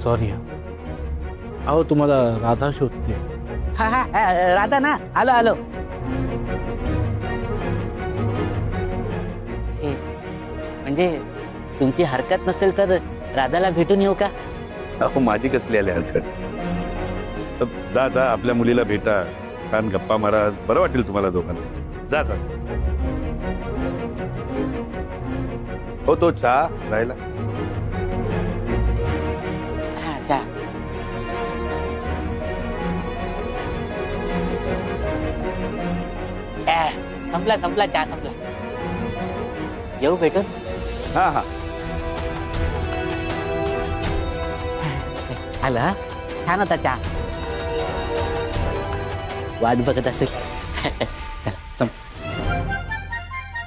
Sorry अहो तुम्हाला राधा शोधते. हा हा राधा ना, आलो आलो. म्हणजे तुमची हरकत नसेल तर राधाला भेटून येऊ का? अहो माझी कसली आली हरकत. जा जा आपल्या मुलीला भेटा, छान गप्पा मारा, बरं वाटेल तुम्हाला दोघांना. जा जा. हो तो चहा राहिला. हा चहा. संपला संपला चहा संपला. येऊ भेटून. हा हा आला छान होता चहा. वाट बघत असेल. चला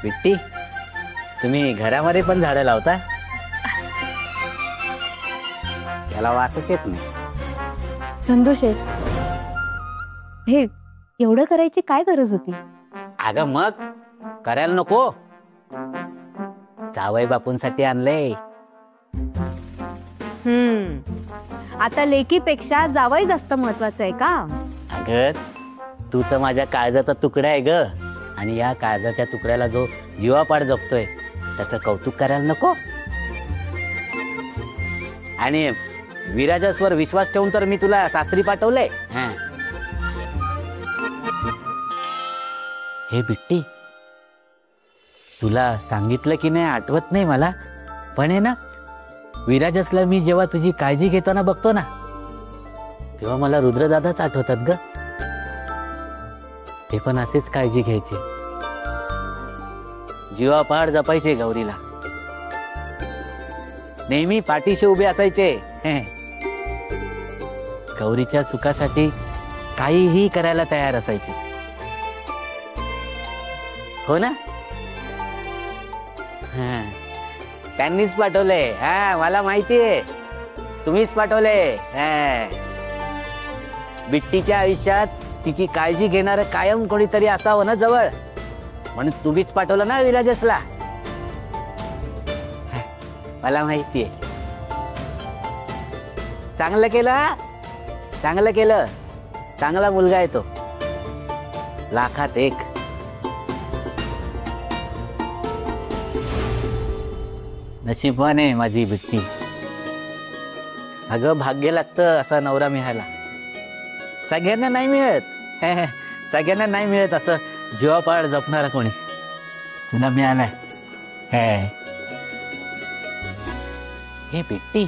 बिट्टी, तुम्ही घरामध्ये पण झाडं लावता? याला वासच येत नाही. चंदूशेठ, हे एवढं करायची काय गरज होती? अगं मग करायला नको? जावई बापूंसाठी आणलंय. आता लेकीपेक्षा जावई जास्त महत्वाचं आहे का? अगं तू तर माझ्या काळजाचा तुकडा आहे ग, आणि या काळजाच्या तुकड्याला जो जीवापाड जपतोय त्याचं कौतुक करायला नको? आणि विराजसवर विश्वास ठेवून तर मी तुला सासरी पाठवलंय. हे बिट्टी, तुला सांगितलं की नाही आठवत नाही मला, पण आहे ना विराजसला मी जेव्हा तुझी काळजी घेताना बघतो ना तेव्हा मला रुद्रदादाच आठवतात ग. ते पण असेच काळजी घ्यायची, जीवापाड जपायचे गौरीला, नेहमी पाठीशी उभे असायचे. गौरीच्या सुखासाठी काहीही करायला तयार असायचे. हो ना? त्यांनीच पाठवलंय. हा मला माहितीये, तुम्हीच पाठवलंय. बिट्टीच्या आयुष्यात तिची काळजी घेणारं कायम कोणीतरी असावं ना जवळ, म्हणून तुम्हीच पाठवलं ना विराजसला. मला माहितीये. चांगलं केलं, चांगलं केलं. चांगला मुलगा आहे तो, लाखात एक. नशिबाने माझी बिट्टी. अगं भाग्य लागतं असा नवरा मिळायला. सगळ्यांना नाही मिळत. सगळ्यांना नाही मिळत असं जीवापाड जपणारा कोणी. तुला मिळालाय. हे बिट्टी,